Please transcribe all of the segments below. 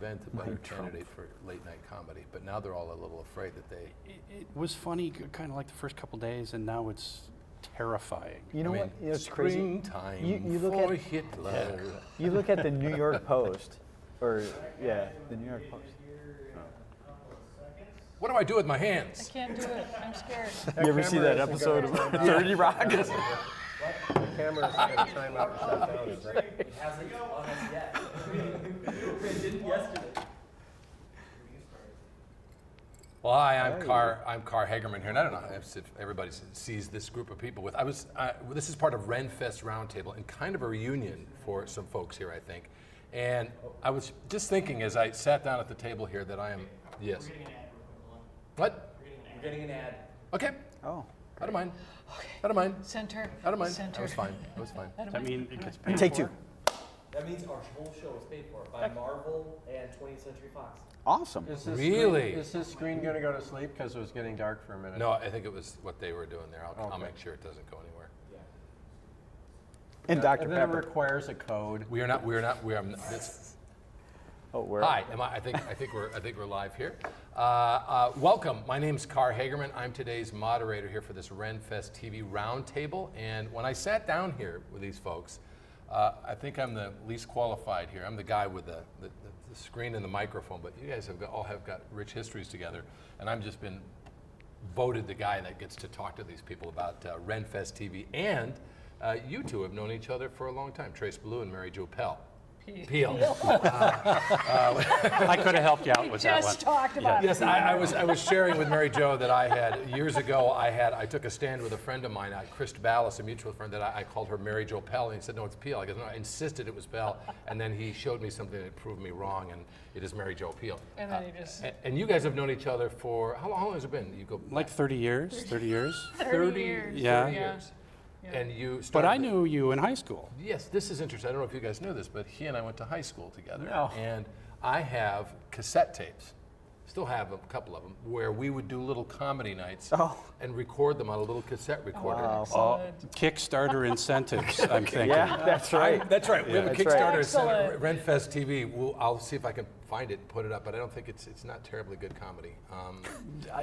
been a better candidate for late night comedy, but now they're all a little afraid that they. It was funny, kind of like the first couple days, and now it's terrifying. You know what? You know, it's crazy. Springtime You look for at Hitler. You look at the New York Post, or the New York Post. What do I do with my hands? I can't do it. I'm scared. You ever see that episode of 30 Rock? The camera's going to time out and shut down. Is that? It hasn't on us yet. It didn't yesterday. Well, hi, I'm Carr Hagerman here, and I don't know if everybody sees this group of people with. This is part of RenFest Roundtable and kind of a reunion for some folks here, I think. And I was just thinking as I sat down at the table here that I am. Yes. What? We're getting an ad. Okay. Oh. I don't mind. Okay. I don't mind. Center. I don't mind. Center. That was fine. That was fine. I mean, it gets paid Take for. two. That means our whole show is paid for by Marvel and 20th Century Fox. Awesome. Is this Really? Screen, is this screen going to go to sleep because it was getting dark for a minute? No, I think it was what they were doing there. I'll Okay. make sure it doesn't go anywhere. Yeah. And Dr. And then it Pepper. requires a code. We are not. This, Oh, where? Hi, I think we're live here. Welcome. My name's Carr Hagerman. I'm today's moderator here for this RenFest TV Roundtable. And when I sat down here with these folks, I think I'm the least qualified here. I'm the guy with the screen and the microphone. But you guys all have got rich histories together, and I've just been voted the guy that gets to talk to these people about RenFest TV. And you two have known each other for a long time. Trace Beaulieu and Jo Pehl. Pehl. I could have helped you out with that one. Just talked about it. Yes, I was sharing with Mary Jo that I had years ago. I took a stand with a friend of mine, Chris Ballas, a mutual friend, that I called her Mary Jo Pehl, and he said no, it's Pehl. I guess no, I insisted it was Pehl, and then he showed me something that proved me wrong, and it is Mary Jo Pehl. And then he just. And you guys have known each other for how long has it been? You go Like 30 years, 30 years. 30 years. Yeah. 30 years. Yeah. And you started. But I knew you in high school. Yes, this is interesting. I don't know if you guys knew this, but he and I went to high school together. No. And I have cassette tapes, still have a couple of them, where we would do little comedy nights and record them on a little cassette recorder. Wow. Kickstarter incentives, I'm thinking. Yeah, that's right. That's right. We have a That's right. Kickstarter, Excellent. RenFest TV. I'll see if I can find it, put it up, but I don't think it's not terribly good comedy.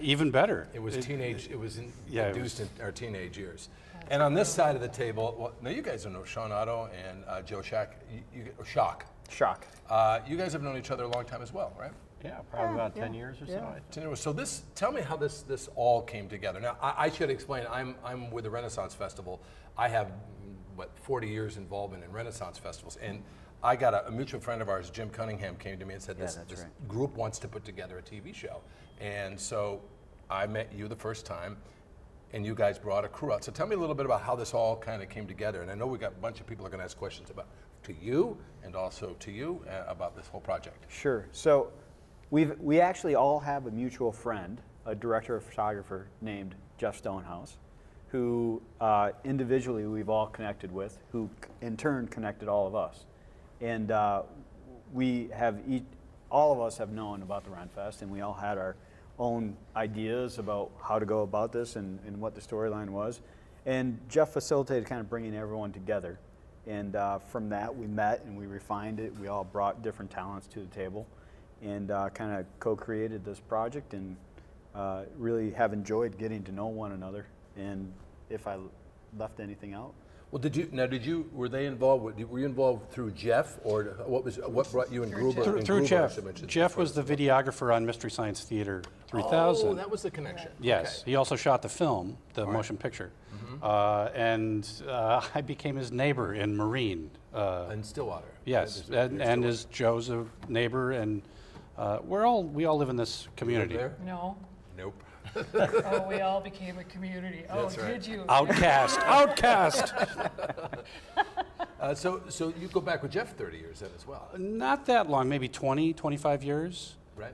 Even better. It was teenage. It was Yeah, it induced in our teenage years. And on this side of the table, well, now you guys don't know Shawn Otto and Joe Schaak. Schaak. Shock. You guys have known each other a long time as well, right? Yeah, probably about 10 years or so. So tell me how this all came together. Now I should explain. I'm with the Renaissance Festival. I have 40 years involvement in Renaissance festivals, and I got a mutual friend of ours, Jim Cunningham, came to me and said this group wants to put together a TV show, and so I met you the first time. And you guys brought a crew out. So tell me a little bit about how this all kind of came together. And I know we got a bunch of people are going to ask questions to you and also to you about this whole project. Sure. So we actually all have a mutual friend, a director of photography named Jeff Stonehouse, who individually we've all connected with, who in turn connected all of us. And all of us have known about the RenFest, and we all had our own ideas about how to go about this and what the storyline was. And Jeff facilitated kind of bringing everyone together. And from that, we met and we refined it. We all brought different talents to the table and kind of co-created this project, and really have enjoyed getting to know one another. And if I left anything out. Well, were they involved? Were you involved through Jeff, or what brought you and Gruber? Through Jeff. Jeff was the videographer on Mystery Science Theater 3000. Oh, that was the connection. Yes, Okay. he also shot the film, the motion picture. And I became his neighbor in Marine. In Stillwater. Yes, and as Joe's a neighbor, and we all live in this community. There? No. Nope. Oh, we all became a community. That's right. Did you? Outcast, outcast. So you go back with Jeff 30 years then as well. Not that long, maybe 20, 25 years. Right.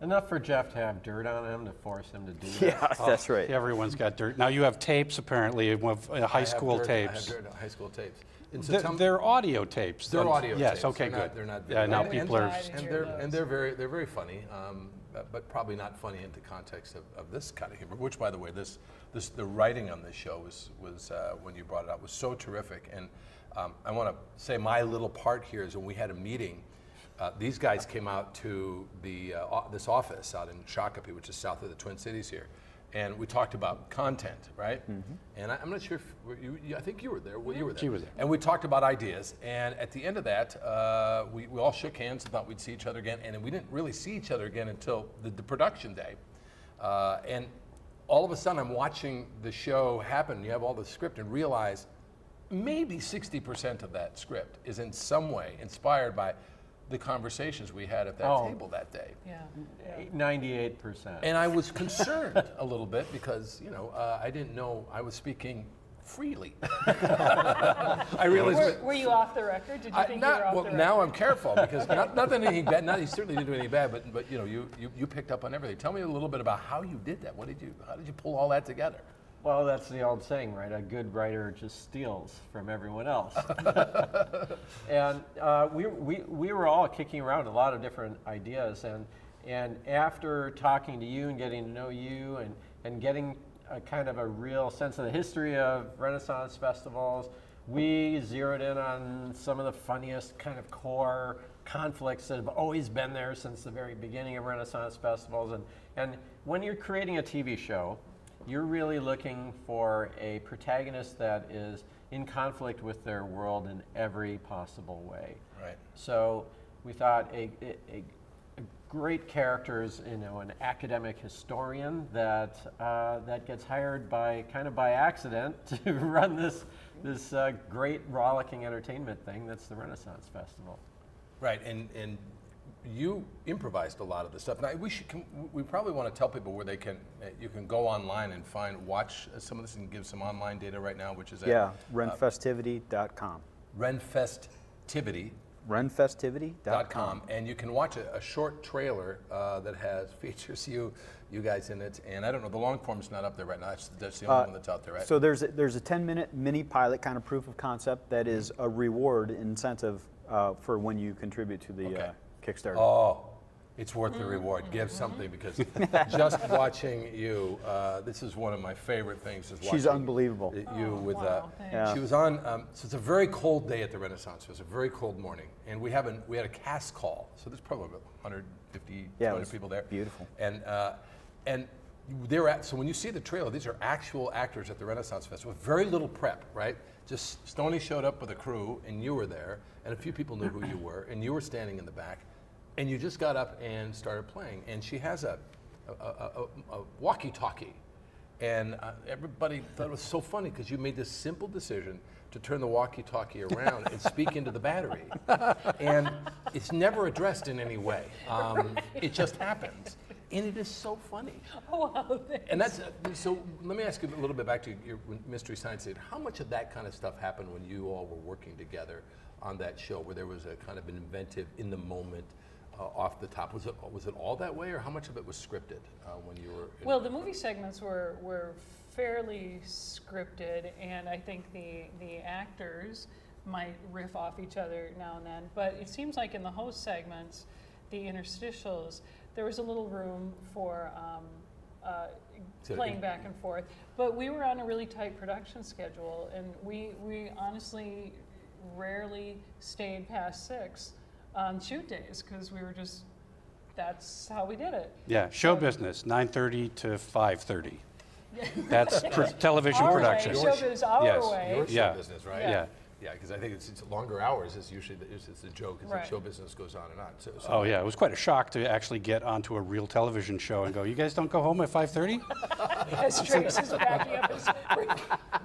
Enough for Jeff to have dirt on him to force him to do that. Yeah, that's right. Everyone's got dirt. Now you have tapes, apparently, of high school tapes. I have high school tapes. And so They're audio tapes. They're audio tapes. Yes, okay, They're good. they're not Yeah, now video. people are... And they're very funny, but probably not funny in the context of this kind of humor. Which, by the way, the writing on this show was when you brought it up was so terrific. And I want to say my little part here is when we had a meeting these guys came out to this office out in Shakopee, which is south of the Twin Cities here, and we talked about content, right? And I'm not sure if I think you were there. Well, you were there. She was there. And we talked about ideas, and at the end of that, we all shook hands and thought we'd see each other again, and then we didn't really see each other again until the production day. And all of a sudden, I'm watching the show happen. You have all the script, and realize maybe 60% of that script is in some way inspired by the conversations we had at that table that day. Yeah. 98%. And I was concerned a little bit because, I didn't know I was speaking freely. I realized. Were you off the record? Did you think you were off the record? Now I'm careful because not anything bad. Not he certainly didn't do anything bad, but you picked up on everything. Tell me a little bit about how you did that. How did you pull all that together? Well, that's the old saying, right? A good writer just steals from everyone else. And we were all kicking around a lot of different ideas, and after talking to you and getting to know you and getting a kind of a real sense of the history of Renaissance festivals, we zeroed in on some of the funniest kind of core conflicts that have always been there since the very beginning of Renaissance festivals. And when you're creating a TV show, you're really looking for a protagonist that is in conflict with their world in every possible way. Right. So we thought a great character is, an academic historian that gets hired by accident to run this great rollicking entertainment thing that's the Renaissance Festival. Right, and you improvised a lot of the stuff. Now we probably want to tell people where you can go online and watch some of this and give some online data right now, which is at renfestivity.com. RenFestivity. renfestivity.com. And you can watch a short trailer that features you guys in it. And I don't know, the long form's not up there right now. That's the only one that's out there, right? So there's a 10-minute mini pilot kind of proof of concept that is a reward incentive for when you contribute to the Kickstarter. Oh, it's worth the reward. Give something, because just watching you, this is one of my favorite things. Is She's watching unbelievable. You with thanks. Yeah. She was on. So it's a very cold day at the Renaissance. It was a very cold morning, and we had a cast call. So there's probably about 150, 200 people there. Beautiful. And so when you see the trailer, these are actual actors at the Renaissance Festival with very little prep, right? Just Stoney showed up with a crew, and you were there, and a few people knew who you were, and you were standing in the back, and you just got up and started playing. And she has a walkie-talkie, and everybody thought it was so funny because you made this simple decision to turn the walkie-talkie around and speak into the battery, and it's never addressed in any way. It just happens. And it is so funny. Oh, wow, thanks. And that's, so let me ask you a little bit back to your Mystery Science Theater. How much of that kind of stuff happened when you all were working together on that show, where there was a kind of an inventive, in the moment, off the top? Was it all that way, or how much of it was scripted when you were? Well, the movie segments were fairly scripted, and I think the actors might riff off each other now and then. But it seems like in the host segments, the interstitials, there was a little room for playing back and forth. But we were on a really tight production schedule, and we honestly rarely stayed past 6 on shoot days, because we were just, that's how we did it. Yeah, show business, 9:30 to 5:30. That's television Our production. way, showbiz our Yes. way. Your show Yeah. business, right? Yeah. Yeah, because I think it's longer hours is usually it's a joke, because Right. the show business goes on and on. So Oh yeah, it was quite a shock to actually get onto a real television show and go, you guys don't go home at 5:30? As Trace is backing up his.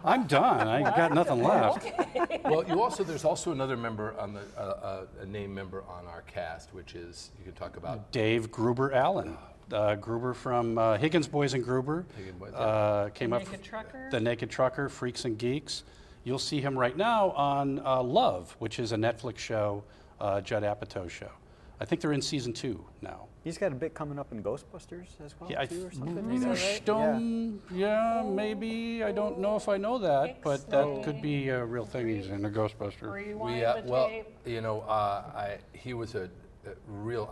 I'm done, I got nothing left. Well, there's also another member on a named member on our cast, which is, you can talk about Dave Gruber Allen. Gruber from Higgins Boys and Gruber. Higgins Boys, Came up Naked Trucker. The Naked Trucker, Freaks and Geeks. You'll see him right now on Love, which is a Netflix show, Judd Apatow's show. I think they're in season 2 now. He's got a bit coming up in Ghostbusters as well, Yeah, too, or something? Is that right? Maybe. I don't know if I know that, but that could be a real thing. He's in the Ghostbusters. Rewind the tape. he was a real.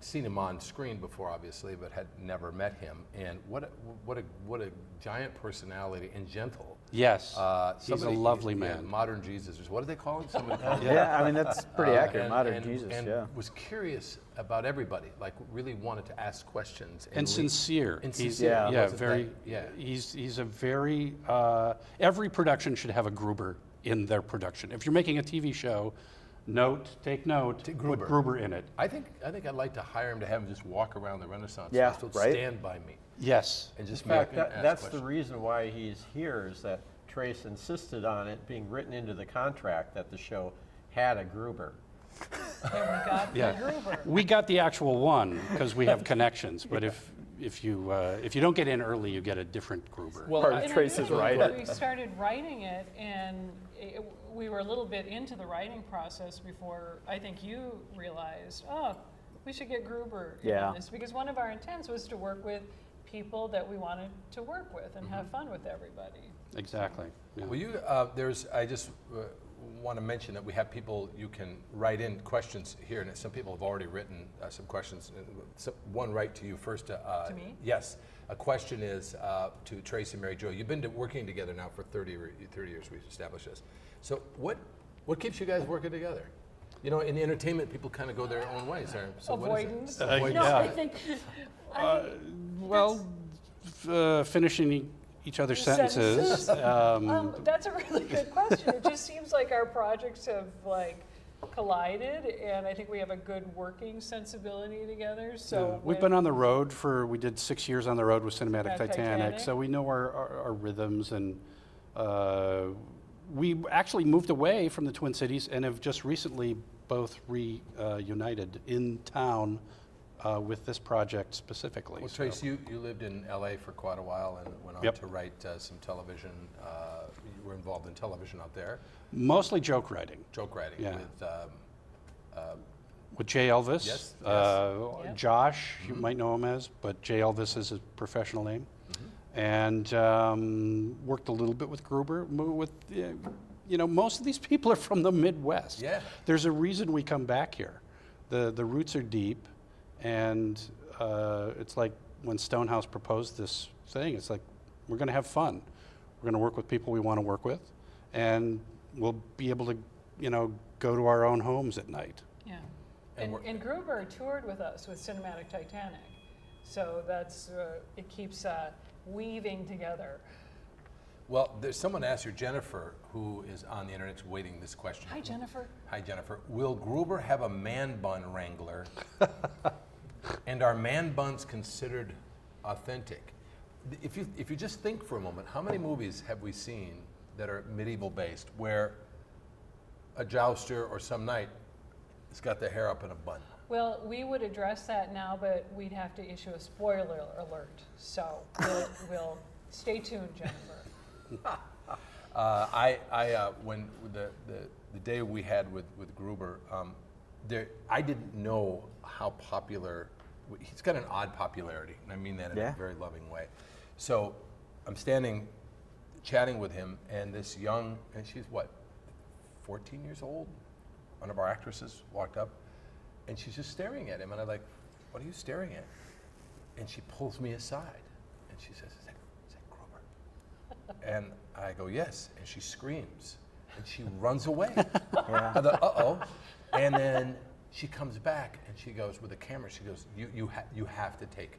seen him on screen before, obviously, but had never met him. And what a giant personality and gentle. Yes, he's a Somebody- lovely yeah, man. modern Jesus. What do they call him? Somebody called him. Yeah, I mean, that's pretty accurate. And- Modern and- Jesus, and yeah. was curious about everybody. Like really wanted to ask questions And lead- sincere. And He's- sincere. Yeah. yeah, Wasn't very. that- yeah. He's a very. Every production should have a Gruber in their production. If you're making a TV show, take note. Take Put Gruber. Gruber in it. I think I'd like to hire him to have him just walk around the Renaissance Yeah, Festival, right? stand by me, Yes. and just In fact, make ask that's the questions. reason why he's here, is that Trace insisted on it being written into the contract that the show had a Gruber. And we got Yeah. the Gruber. We got the actual one because we have connections. But if you don't get in early, you get a different Gruber. Well, Part I- of And I Trace's do think right. when we started writing it, and we were a little bit into the writing process before I think you realized, oh, we should get Gruber in Yeah. on this, because one of our intents was to work with people that we wanted to work with and have fun with everybody. Exactly. Yeah. Well, I just want to mention that we have people you can write in questions here, and some people have already written some questions. One right to you first. To me? Yes. A question is to Trace and Mary Jo. You've been working together now for 30 years. We've established this. So what keeps you guys working together? You know, in entertainment, people kind of go their own ways. So what is it? Avoidance. Avoidance. No, yeah. I think. Well, finishing each other's sentences. That's a really good question. It just seems like our projects have collided, and I think we have a good working sensibility together. So We've been on the road we did 6 years on the road with Cinematic Titanic. Titanic, so we know our rhythms, and we actually moved away from the Twin Cities and have just recently both reunited in town with this project specifically. Well, so. Trace, you lived in LA for quite a while and went on Yep. to write some television. You were involved in television out there, Mostly joke writing. joke writing Yeah. with With Jay Elvis, Yes, yes. Josh, you might know him as, but Jay Elvis is his professional name. And worked a little bit with Gruber. Most of these people are from the Midwest. Yeah. There's a reason we come back here. The roots are deep, and it's like when Stonehouse proposed this thing, it's like, we're going to have fun. We're going to work with people we want to work with, and we'll be able to, go to our own homes at night. Yeah. And And Gruber toured with us with Cinematic Titanic. So that's, it keeps weaving together. Well, there's someone asked you, Jennifer, who is on the internet waiting this question. Hi, Jennifer. Hi, Jennifer. Will Gruber have a man bun wrangler? And are man buns considered authentic? If you just think for a moment, how many movies have we seen that are medieval based where a jouster or some knight has got their hair up in a bun? Well, we would address that now, but we'd have to issue a spoiler alert. So we'll stay tuned, Jennifer. When the day we had with Gruber, I didn't know how popular. He's got an odd popularity, and I mean that in Yeah. a very loving way. So I'm standing, chatting with him, and this young, and she's what, 14 years old? One of our actresses walked up, and she's just staring at him, and I'm like, "What are you staring at?" And she pulls me aside, and she says, "Is that Gruber?" And I go, "Yes," and she screams, and she runs away. Yeah. I thought, "Uh-oh," and then she comes back, and she goes with a camera. She goes, "You have to take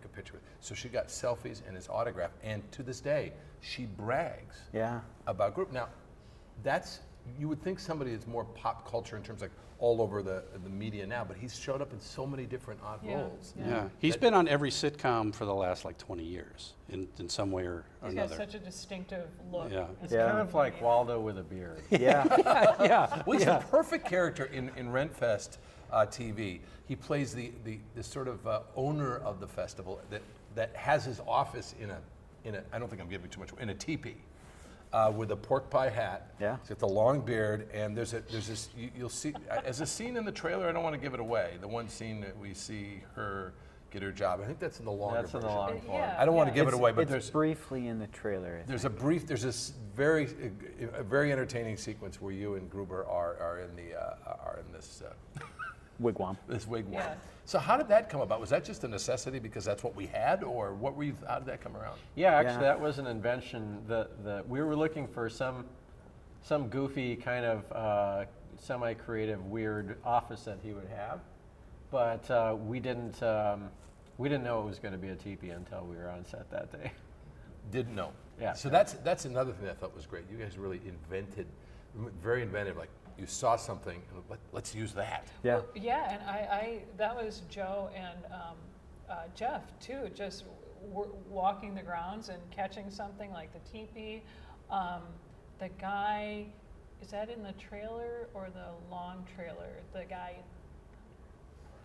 a picture with." So she got selfies and his autograph, and to this day, she brags Yeah. about Gruber. Now, you would think somebody is more pop culture in terms of all over the media now, but he's showed up in so many different odd Yeah. roles. Yeah. He's been on every sitcom for the last 20 years in some way or He's got another. such a distinctive look. Yeah. It's Yeah. kind of like Waldo with a beard. Yeah. Yeah. Well, he's the perfect character in RenFest TV. He plays the sort of owner of the festival that has his office in a I don't think I'm giving too much, in a teepee. With a pork pie hat. Yeah. He's got the long beard, and there's this. You'll see as a scene in the trailer. I don't want to give it away. The one scene that we see her get her job. I think that's in the longer That's in the version. long form. Yeah. I don't want to give it away, but it's there's briefly in the trailer. there's this very entertaining sequence where you and Gruber are in this wigwam. This wigwam. Yeah. So how did that come about? Was that just a necessity because that's what we had, or how did that come around? Yeah, actually, Yeah. that was an invention that we were looking for some goofy kind of semi-creative, weird office that he would have, but we didn't know it was going to be a teepee until we were on set that day. Didn't know. Yeah. So that's another thing I thought was great. You guys really invented, very inventive. Like you saw something, and let's use that. Yeah. Yeah, and I that was Joe and Jeff too, just walking the grounds and catching something like the teepee. The guy, is that in the trailer or the long trailer? The guy.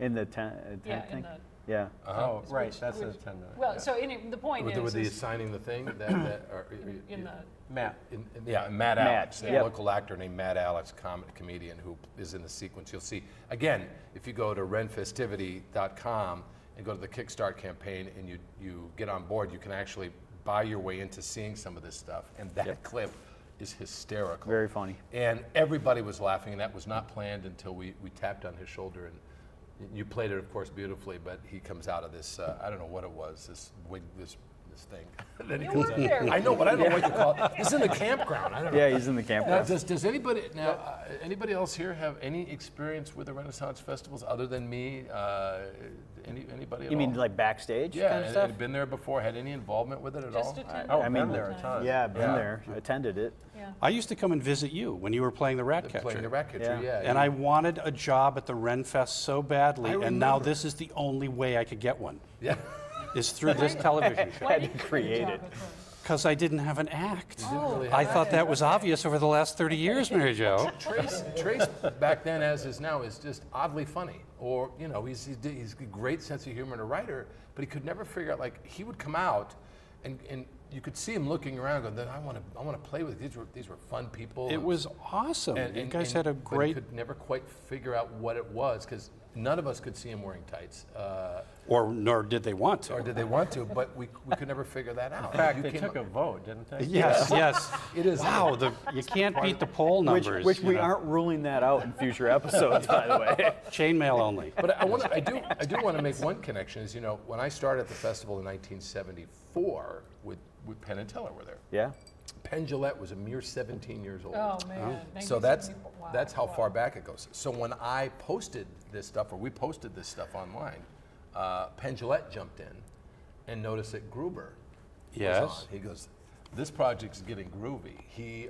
In the tent Yeah, thing? in the. Yeah. Oh, right, which- that's a which- 10-minute. Well, so the point With is the is assigning the thing in the. Matt. Matt Matt, Alex, a yeah. local actor named Matt Alex, comedian who is in the sequence. You'll see, again, if you go to renfestivity.com and go to the Kickstart campaign and you get on board, you can actually buy your way into seeing some of this stuff. And that clip is hysterical. Very funny. And everybody was laughing, and that was not planned until we tapped on his shoulder. And you played it, of course, beautifully, but he comes out of this, I don't know what it was, this wig, this thing. Then he You comes were out. there. I know, but I don't know what you call it. It's in the campground. I don't know. Yeah, he's in the Now, campground. does anybody anybody else here have any experience with the Renaissance festivals other than me? Anybody at You mean all? like backstage Yeah, kind of stuff? had been there before, had any involvement with it at Just all? attended Oh, I I've mean, been there a ton. Yeah, I've been Yeah. there, attended it. Yeah. I used to come and visit you when you were playing the rat Playing catcher. the rat catcher, Yeah. yeah. And I wanted a job at the RenFest so badly, I and now remember. this is the only way I could get one, Yeah. is through this television show. Why Had didn't to you create get a it. job at the- Because I didn't have an act. Didn't really I have thought that was obvious over the last 30 years, Mary Jo. Trace back then, as is now, is just oddly funny. Or, you know, he's a great sense of humor and a writer, but he could never figure out, like, he would come out and you could see him looking around going, I want to play with these were fun people. It was awesome. You guys had a but great, he could never quite figure out what it was because none of us could see him wearing tights. nor did they want to. Or did they want to, but we could never figure that out. In fact, You they came took up- a vote, didn't they? Yes, yes. It is. Wow, you can't beat the poll numbers. Which you we know. aren't ruling that out in future episodes, by the way. Chainmail only. But I do want to make one connection. Is, you know, when I started at the festival in 1974, with Penn and Teller were there. Yeah. Penn Jillette was a mere 17 years old. Oh, man. So 1974. Wow, that's how wow. far back it goes. So when I posted this stuff, or we posted this stuff online, Penn Jillette jumped in and noticed that Gruber was Yes. on. He goes, "This project's getting groovy." He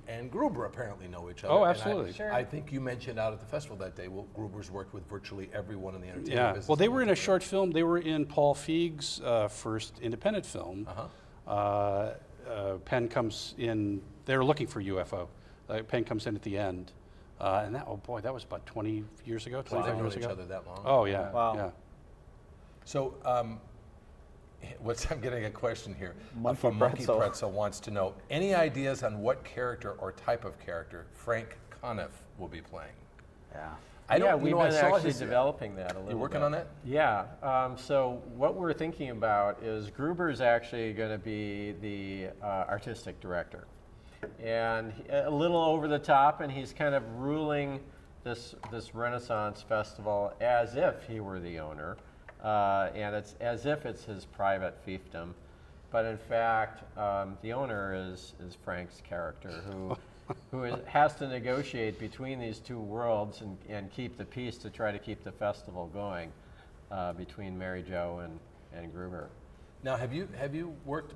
and Gruber apparently know each other. Oh, and absolutely. Sure. I think you mentioned out at the festival that day. Well, Gruber's worked with virtually everyone in the entertainment Yeah. business. Well, they were in a short film. They were in Paul Feig's first independent film. Penn comes in. They were looking for UFO. Penn comes in at the end, and that that was about 20 years ago, So they've 25 known years each ago. other that long. Oh yeah. Wow. Yeah. So, I'm getting a question here Monkey from Monkey Pretzel. Pretzel wants to know any ideas on what character or type of character Frank Conniff will be playing. Yeah. I don't, Yeah, you we've know, I been saw actually his- developing that a little You're working bit. on that? Yeah. So what we're thinking about is Gruber's actually going to be the artistic director, and a little over the top, and he's kind of ruling this Renaissance festival as if he were the owner, and it's as if it's his private fiefdom, but in fact, the owner is Frank's character who has to negotiate between these two worlds and keep the peace to try to keep the festival going between Mary Jo and Gruber. Now, have you worked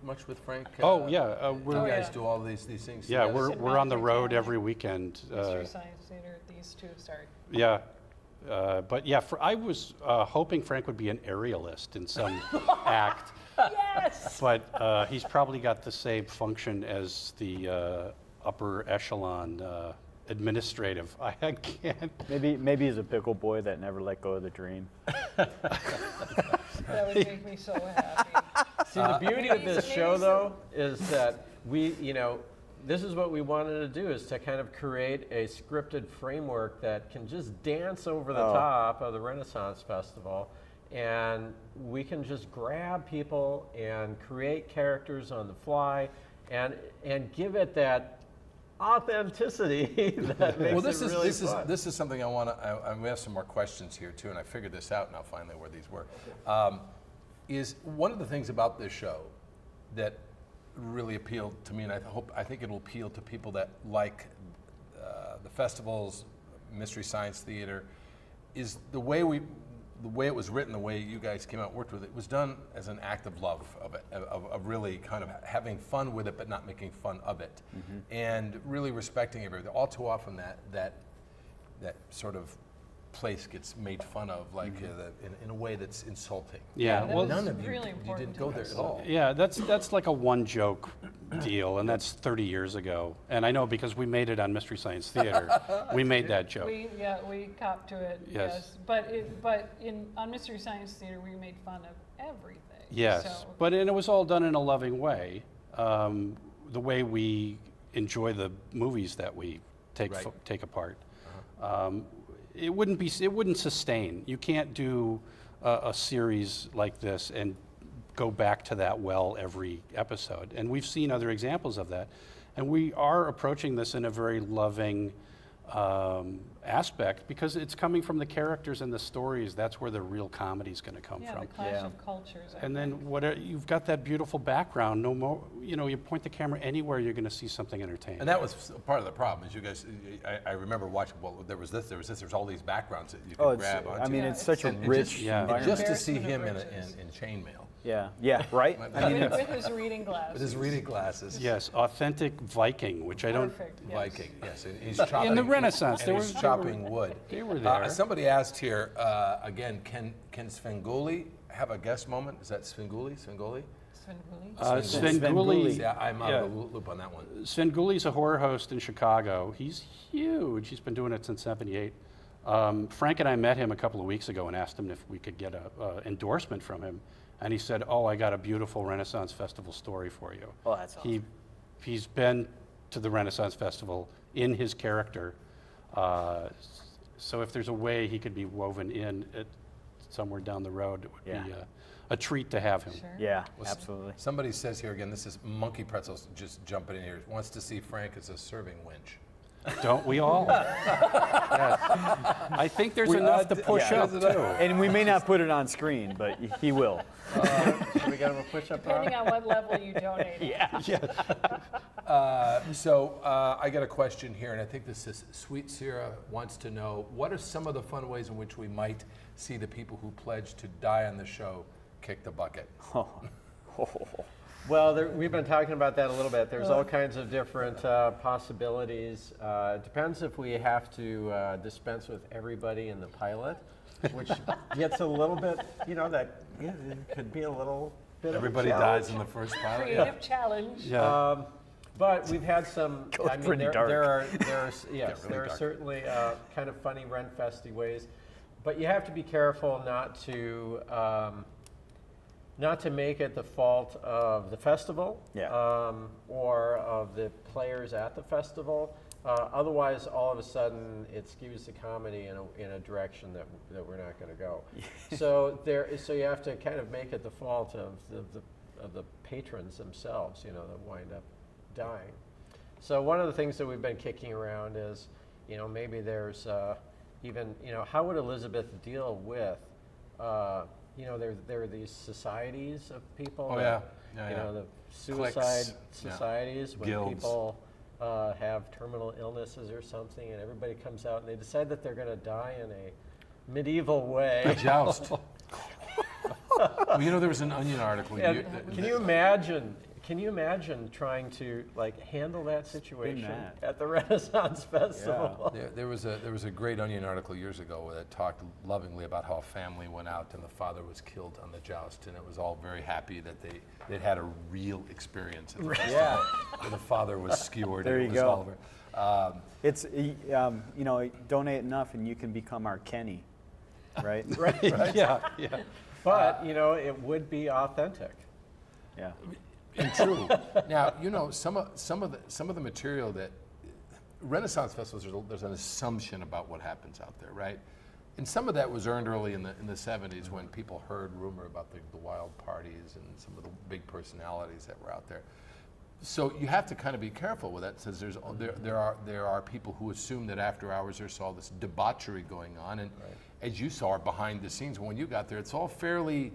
much with Frank? Oh yeah. You We're guys yeah. do all these things. yeah together? we're on the road Montreal. every weekend. Mystery Science Theater, these two start. Yeah. But yeah, I was hoping Frank would be an aerialist in some act. Yes! But he's probably got the same function as the upper echelon administrative. I can't. Maybe he's a pickle boy that never let go of the dream. That would make me so happy. See, the beauty of Maybe this some- show, maybe though, is that this is what we wanted to do, is to kind of create a scripted framework that can just dance over the top of the Renaissance Festival, and we can just grab people and create characters on the fly, and give it that authenticity that makes Well, this it is really this fun. is this is something I want to. We have some more questions here too, and I figured this out now finally where these were. Is one of the things about this show that really appealed to me, and I think it'll appeal to people that like the festivals, Mystery Science Theater, is the way it was written, the way you guys came out and worked with it, was done as an act of love of it, of really kind of having fun with it, but not making fun of it, and really respecting everything. All too often that sort of place gets made fun of, like in a way that's insulting. Yeah, that well, was None of you, really you important didn't to go there us. at all. yeah, that's like a one joke deal, and that's 30 years ago. And I know because we made it on Mystery Science Theater, we made that joke. We copped to it. Yes. But on Mystery Science Theater we made fun of everything. Yes, So, and it was all done in a loving way, the way we enjoy the movies that we take Right. take apart. It wouldn't sustain. You can't do a series like this and go back to that well every episode. And we've seen other examples of that. And we are approaching this in a very loving aspect because it's coming from the characters and the stories. That's where the real comedy is going to come yeah, from. the clash Yeah. of cultures. I And think. then you've got that beautiful background. No more, you point the camera anywhere, you're going to see something entertaining. And that was part of the problem. Is you guys? I remember watching. Well, there was this. There's all these backgrounds that you could grab onto. I mean, Yeah, it's such a And rich just, Yeah. environment. just to see Embarrassment him of riches. in chainmail Yeah, right? I mean, with his reading glasses. with his reading glasses. Yes, authentic Viking, which I don't. Perfect. Yes. Viking, yes, and he's chopping. In the Renaissance, and they he's were- chopping wood. they were there. Somebody asked here again. Can Svengoolie have a guest moment? Is that Svengoolie? Svengoolie? Svengoolie. Yeah, I'm out yeah. of the loop on that one. Svengoolie's a horror host in Chicago. He's huge. He's been doing it since '78. Frank and I met him a couple of weeks ago and asked him if we could get an endorsement from him. And he said, "Oh, I got a beautiful Renaissance Festival story for you." Oh, that's awesome. He's been to the Renaissance Festival in his character. So if there's a way he could be woven in somewhere down the road, it would be a treat to have him. Sure. yeah, Well, absolutely. Somebody says here again, this is Monkey Pretzels just jumping in here, wants to see Frank as a serving winch. Don't we all? Yes. I think there's enough to push up, too. And we may not put it on screen, but he will. Should we get him a push-up Depending on what level you donate. So I got a question here, and I think this is Sweet Sierra wants to know, what are some of the fun ways in which we might see the people who pledge to die on the show kick the bucket? Well, we've been talking about that a little bit. There's all kinds of different possibilities. It depends if we have to dispense with everybody in the pilot, which gets a little bit, that it could be a little bit Everybody of a challenge. dies in the first pilot. Creative challenge. Yeah. But we've had some. I mean, pretty there, dark. there are yes, really there are dark. certainly kind of funny RenFesty ways, but you have to be careful not to make it the fault of the festival or of the players at the festival. Otherwise, all of a sudden, it skews the comedy in a direction that we're not going to go. So you have to kind of make it the fault of the patrons themselves, that wind up dying. So one of the things that we've been kicking around is, maybe there's even, how would Elizabeth deal with, there are these societies of people. Oh, that, yeah. the Cliques, suicide yeah. societies when Guilds. people have terminal illnesses or something, and everybody comes out and they decide that they're going to die in a medieval way. Joust. Well, there was an Onion article. And can you imagine? Can you imagine trying to handle that situation that. at the Renaissance Festival? There was a great Onion article years ago that talked lovingly about how a family went out and the father was killed on the joust, and it was all very happy that they'd had a real experience at the festival. Where the father was skewered. There and you it was go. all over. It's, donate enough and you can become our Kenny, right? Right. Yeah. But it would be authentic. Yeah. And true. Now, some of the material that Renaissance festivals, there's an assumption about what happens out there, right? And some of that was earned early in the 70s when people heard rumor about the wild parties and some of the big personalities that were out there. So you have to kind of be careful with that, since there are people who assume that after hours there's all this debauchery going on, and as you saw behind the scenes when you got there, it's all fairly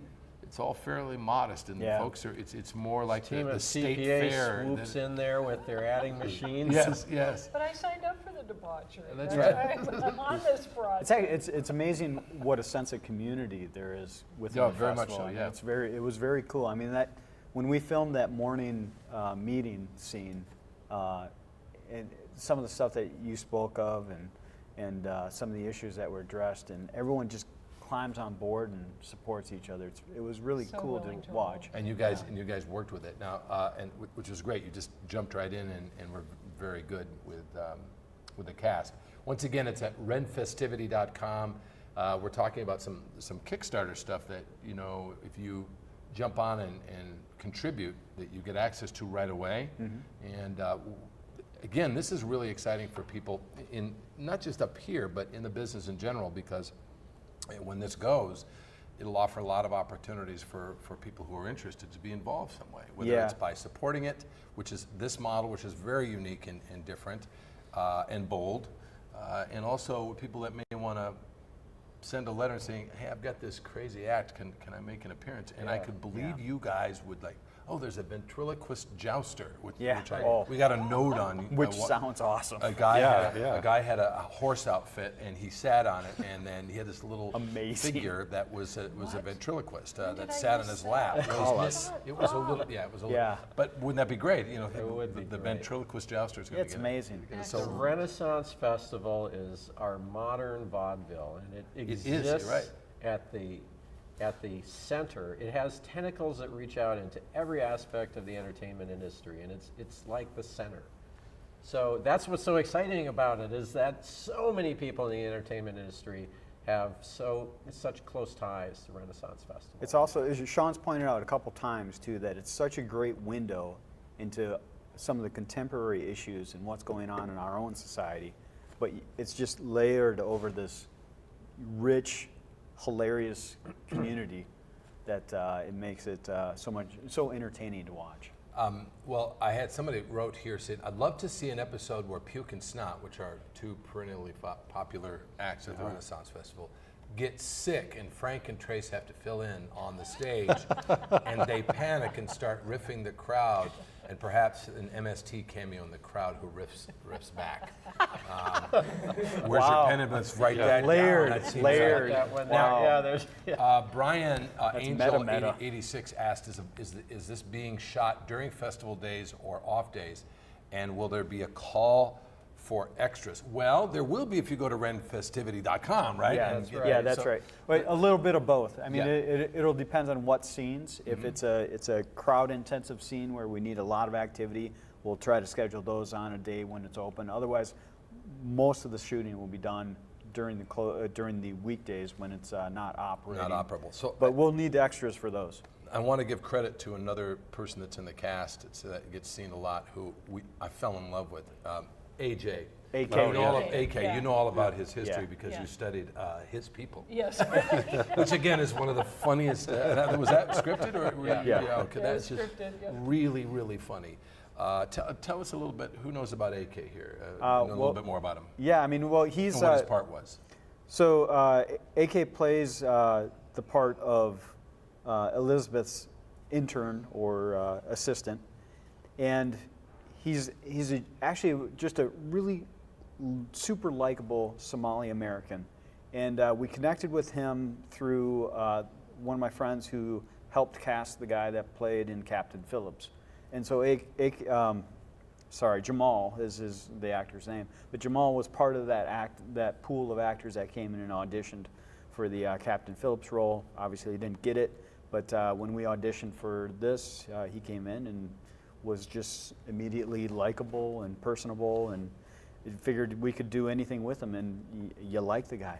modest, and the folks are it's more like the state CPA fair. swoops in there with their adding machines. Yes. But I signed up for the debauchery. That's right. I'm on this project. It's amazing what a sense of community there is within the very much festival. so, I mean, yeah. it was very cool. I mean, that when we filmed that morning meeting scene, and some of the stuff that you spoke of, and some of the issues that were addressed, and everyone just climbs on board and supports each other. It was really So cool willing to to watch. And you guys worked with it now, and which was great. You just jumped right in and were very good with the cast. Once again, it's at renfestivity.com. We're talking about some Kickstarter stuff that, you know, if you jump on and contribute, that you get access to right away. And again, this is really exciting for people in not just up here, but in the business in general, because when this goes, it'll offer a lot of opportunities for people who are interested to be involved some way, whether it's by supporting it, which is this model, which is very unique and different and bold, and also people that may want to send a letter saying, hey, I've got this crazy act, can I make an appearance? And I could believe you guys would like, oh, there's a ventriloquist jouster, which we got a note on. Which sounds awesome. A guy had a horse outfit, and he sat on it, and then he had this little figure that was a ventriloquist that sat on his lap. It was a little. But wouldn't that be great? You know, It would be the great. ventriloquist jouster is going to It's amazing. The Renaissance Festival is our modern vaudeville, and it exists you're right. at the center. It has tentacles that reach out into every aspect of the entertainment industry, and it's like the center. So that's what's so exciting about it, is that so many people in the entertainment industry have such close ties to Renaissance Festival. It's also, as Shawn's pointed out a couple times too, that it's such a great window into some of the contemporary issues and what's going on in our own society, but it's just layered over this rich, hilarious community that it makes it so entertaining to watch. Well, I had somebody wrote here said, I'd love to see an episode where Puke and Snot, which are two perennially popular acts at the Renaissance Festival, get sick and Frank and Trace have to fill in on the stage, and they panic and start riffing the crowd, and perhaps an MST cameo in the crowd who riffs back. Where's your pen and let's write that Layered, down. That seems layered. That one there. Wow. Yeah, there's. Brian meta. Angel 86 asked, is this being shot during festival days or off days? And will there be a call for extras? Well, there will be if you go to renfestivity.com, right? Yeah, And that's get- right. Yeah, that's right. But a little bit of both. I mean, Yeah. it'll depend on what scenes. If it's a crowd-intensive scene where we need a lot of activity, we'll try to schedule those on a day when it's open. Otherwise, most of the shooting will be done during the weekdays when it's not operating. Not operable. So, But we'll need extras for those. I want to give credit to another person that's in the cast that gets seen a lot, who I fell in love with, AJ. AK, You know all yeah. of AK. Yeah. You know all about his history Yeah. because Yeah. you studied his people, Yes. which again is one of the funniest. Was that scripted or? Yeah. Okay, It that's was just scripted, yeah. really, really funny. Tell us a little bit. Who knows about AK here? Know a little bit more about him. Yeah, I mean, well, he's And what his part was. So AK plays the part of Elizabeth's intern or assistant, and he's actually just a really super likable Somali American, and we connected with him through one of my friends who helped cast the guy that played in Captain Phillips, and so Jamal is the actor's name, but Jamal was part of that pool of actors that came in and auditioned for the Captain Phillips role. Obviously, he didn't get it, but when we auditioned for this, he came in and was just immediately likable and personable, and figured we could do anything with him, and you like the guy.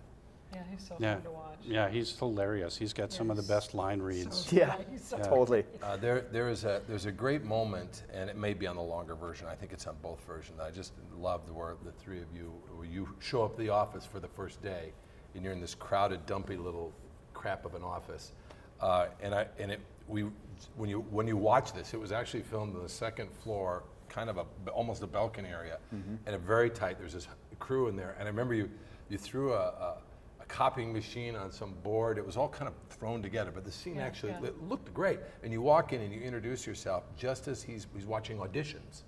Yeah, he's so Yeah, fun to watch. yeah, he's hilarious. He's got some of the best line reads. Yeah, He's so totally. There's a great moment, and it may be on the longer version. I think it's on both versions. I just love where the three of you, where you show up at the office for the first day, and you're in this crowded, dumpy little crap of an office, and when you watch this, it was actually filmed on the second floor, kind of almost a balcony area, and a very tight. There's this crew in there, and I remember you threw a copying machine on some board. It was all kind of thrown together, but the scene actually it looked great. And you walk in and you introduce yourself just as he's watching auditions.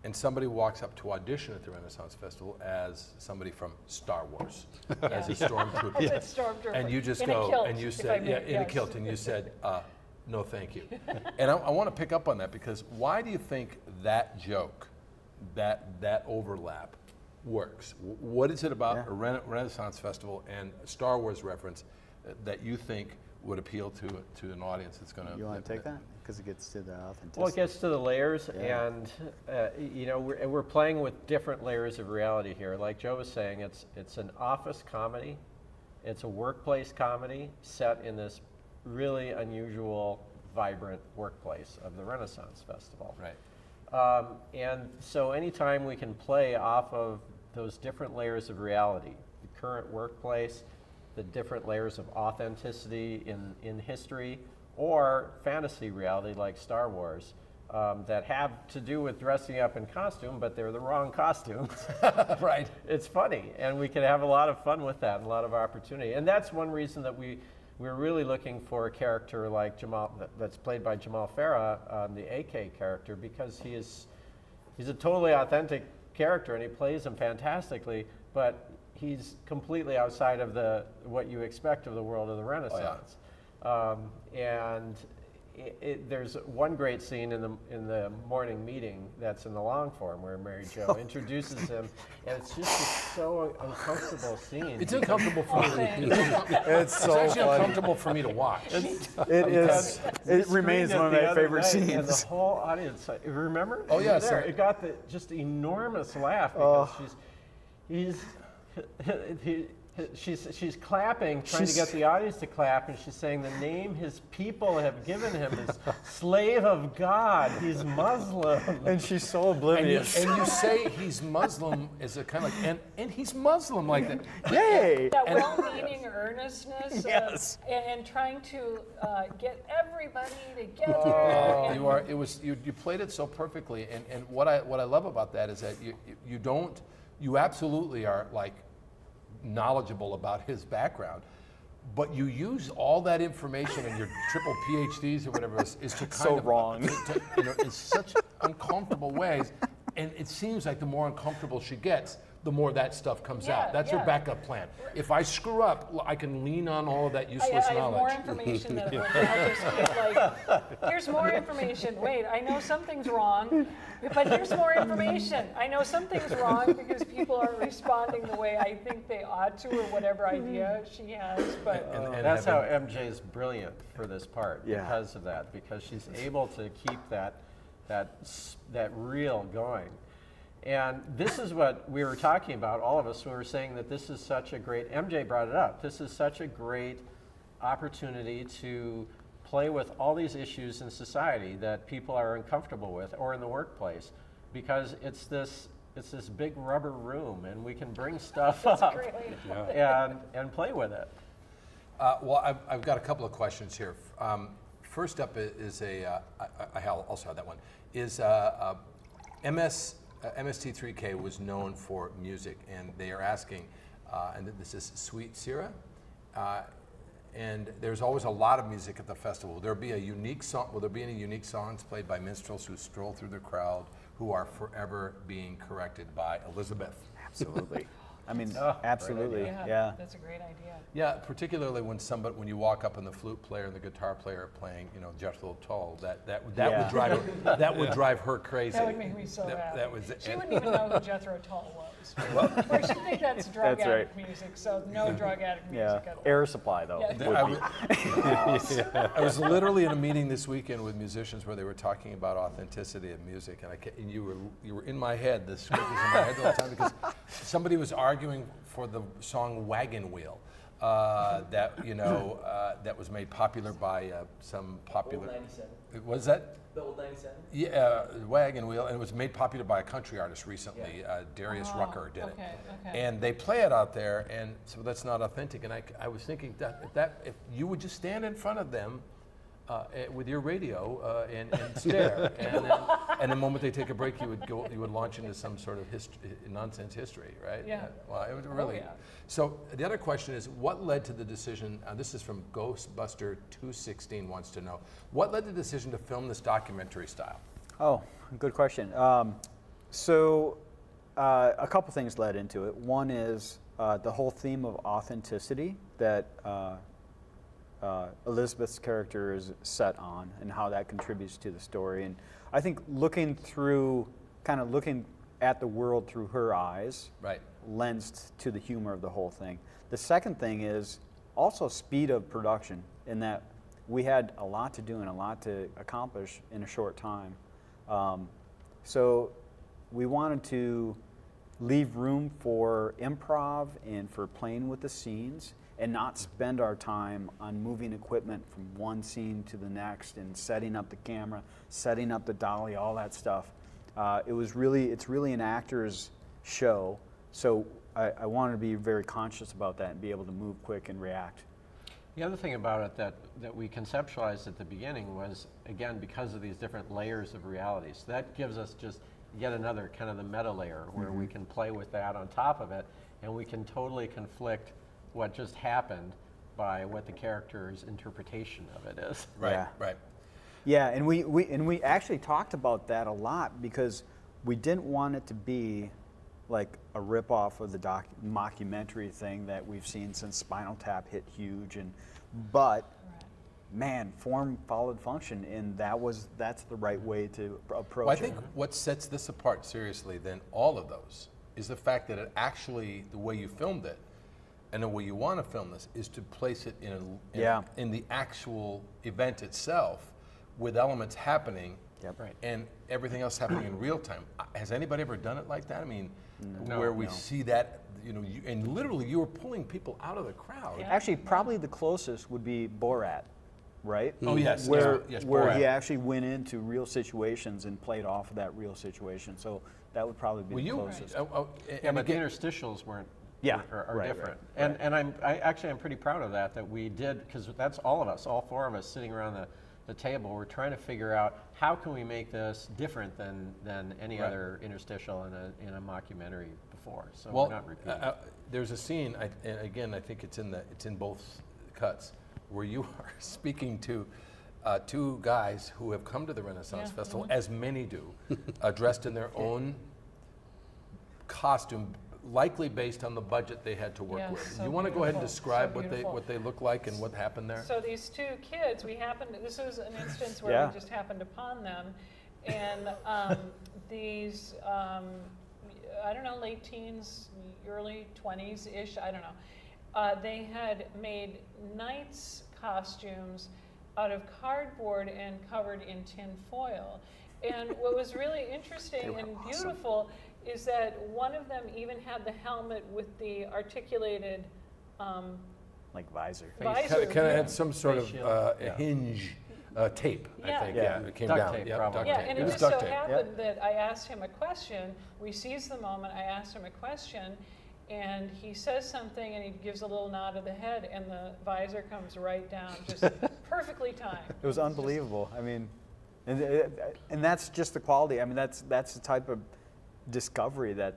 And somebody walks up to audition at the Renaissance Festival as somebody from Star Wars, as a stormtrooper. As a stormtrooper. And you just In a go, kilt, and you if said, I may, yeah, in a yes. kilt, and you said, no, thank you. And I want to pick up on that because why do you think that joke, that overlap, works? What is it about a Renaissance Festival and a Star Wars reference that you think would appeal to an audience that's going to? You want to take that? Because it gets to the authenticity. Well, it gets to the layers, and you know, we're playing with different layers of reality here. Like Joe was saying, it's an office comedy, it's a workplace comedy set in this really unusual, vibrant workplace of the Renaissance Festival. Right. And so anytime we can play off of those different layers of reality, the current workplace, the different layers of authenticity in history, or fantasy reality like Star Wars, that have to do with dressing up in costume, but they're the wrong costumes. Right. It's funny, and we can have a lot of fun with that and a lot of opportunity. And that's one reason that we're really looking for a character like Jamal, that's played by Jamal Farah, the AK character, because he's a totally authentic character and he plays him fantastically, but he's completely outside of what you expect of the world of the Renaissance. And there's one great scene in the morning meeting that's in the long form where Mary Jo introduces him, and it's just a so uncomfortable scene. It's uncomfortable for me. It's so actually funny. uncomfortable for me to watch. It is. It remains one of my favorite scenes. And the whole audience, remember? Oh, yeah, There. so- It got the just enormous laugh because she's clapping, trying to get the audience to clap, and she's saying the name his people have given him is slave of God. He's Muslim. And she's so oblivious. And you say he's Muslim as a kind of like, and he's Muslim like that. Yay! That well-meaning earnestness Yes. and trying to get everybody together. Oh, and you played it so perfectly, and what I love about that is that you absolutely are like knowledgeable about his background, but you use all that information in your triple PhDs or whatever is to kind So of wrong. in such uncomfortable ways, and it seems like the more uncomfortable she gets, the more that stuff comes out. That's her backup plan. If I screw up, I can lean on all of that useless I have more knowledge. information that will help us keep, like, here's more information. Wait, I know something's wrong, but here's more information. I know something's wrong because people aren't responding the way I think they ought to or whatever idea she has. But And That's how having- MJ's brilliant for this part Yeah. because of that, because she's able to keep that reel going. And this is what we were talking about, all of us, when we were saying that this is such a great, MJ brought it up, this is such a great opportunity to play with all these issues in society that people are uncomfortable with, or in the workplace, because it's this big rubber room, and we can bring stuff up great. and play with it. Well, I've got a couple of questions here. First up is I also had that one, is MST3K was known for music, and they are asking, and this is Sweet Sierra, and there's always a lot of music at the festival. Will there be any unique songs played by minstrels who stroll through the crowd who are forever being corrected by Elizabeth? Absolutely. I mean, Oh, absolutely. great Yeah. that's a great idea. Yeah, particularly when you walk up and the flute player and the guitar player are playing, Jethro Tull, that would drive her crazy. That would make me so happy. That was She wouldn't even know who Jethro Tull was. Or she'd think that's drug That's addict right. music, so no drug addict music Yeah. at all. Air supply, though. Yeah. would be. I was literally in a meeting this weekend with musicians where they were talking about authenticity of music, and you were in my head. The script was in my head all the time because somebody was arguing for the song "Wagon Wheel," that was made popular by some popular. Old 97. Was that? The old 97? Yeah, Wagon Wheel, and it was made popular by a country artist recently. Darius Oh, Rucker did it. okay. And they play it out there, and so that's not authentic. And I was thinking that if you would just stand in front of them with your radio and stare, and the moment they take a break, you would launch into some sort of nonsense history, right? Yeah. Well, it was really. yeah. So the other question is, what led to the decision? This is from Ghostbuster 216 wants to know, what led to the decision to film this documentary style? Oh, good question. So a couple things led into it. One is the whole theme of authenticity that Elizabeth's character is set on, and how that contributes to the story. And I think looking at the world through her eyes, Right. lends to the humor of the whole thing. The second thing is also speed of production, in that we had a lot to do and a lot to accomplish in a short time. So we wanted to leave room for improv and for playing with the scenes, and not spend our time on moving equipment from one scene to the next and setting up the camera, setting up the dolly, all that stuff. It's really an actor's show, so I wanted to be very conscious about that and be able to move quick and react. The other thing about it that we conceptualized at the beginning was, again, because of these different layers of reality. So that gives us just yet another kind of the meta layer where we can play with that on top of it, and we can totally conflict what just happened by what the character's interpretation of it is. Right. Yeah. Right. Yeah, and we actually talked about that a lot, because we didn't want it to be like a ripoff of the mockumentary thing that we've seen since Spinal Tap hit huge, but man, form followed function, and that's the right way to approach Well, I it. think what sets this apart seriously than all of those is the fact that it actually, the way you filmed it, and the way you want to film this, is to place it in the actual event itself, with elements happening, Yep. Right. and everything else happening in real time. Has anybody ever done it like that? I mean, No. where we No. see that, and literally you were pulling people out of the crowd. Yeah. Actually, probably the closest would be Borat, right? Oh, yes, Where yes, where he Borat. actually went into real situations and played off of that real situation. So that would probably be Well, the you, closest. Yeah, but the interstitials weren't. Yeah, are right, different. right, And I'm pretty proud of that we did, because that's all of us, all four of us sitting around the table. We're trying to figure out how can we make this different than any Right. other interstitial in a mockumentary before. So well, we're not repeating. there's a scene, and again, I think it's in both cuts, where you are speaking to two guys who have come to the Renaissance Yeah, Festival, as many do, dressed in their own costume, likely based on the budget they had to work Yeah, with. so You want to go ahead and beautiful, describe so beautiful. what they look like and what happened there? So these two kids, this was an instance where Yeah. we just happened upon them, and these, I don't know, late teens, early 20s-ish, I don't know. They had made knights' costumes out of cardboard and covered in tin foil. And what was really interesting were and awesome. beautiful is that one of them even had the helmet with the articulated Like visor. visor. Kind of had some sort of Face shield. hinge tape, Yeah. I think. Yeah. It came Duct down. tape, Yep, probably. duct Yeah, tape. and It it was just duct so tape. happened that I asked him a question. We seized the moment. I asked him a question, and he says something, and he gives a little nod of the head, and the visor comes right down, just perfectly timed. It was unbelievable. I mean, and that's just the quality. I mean, that's the type of discovery that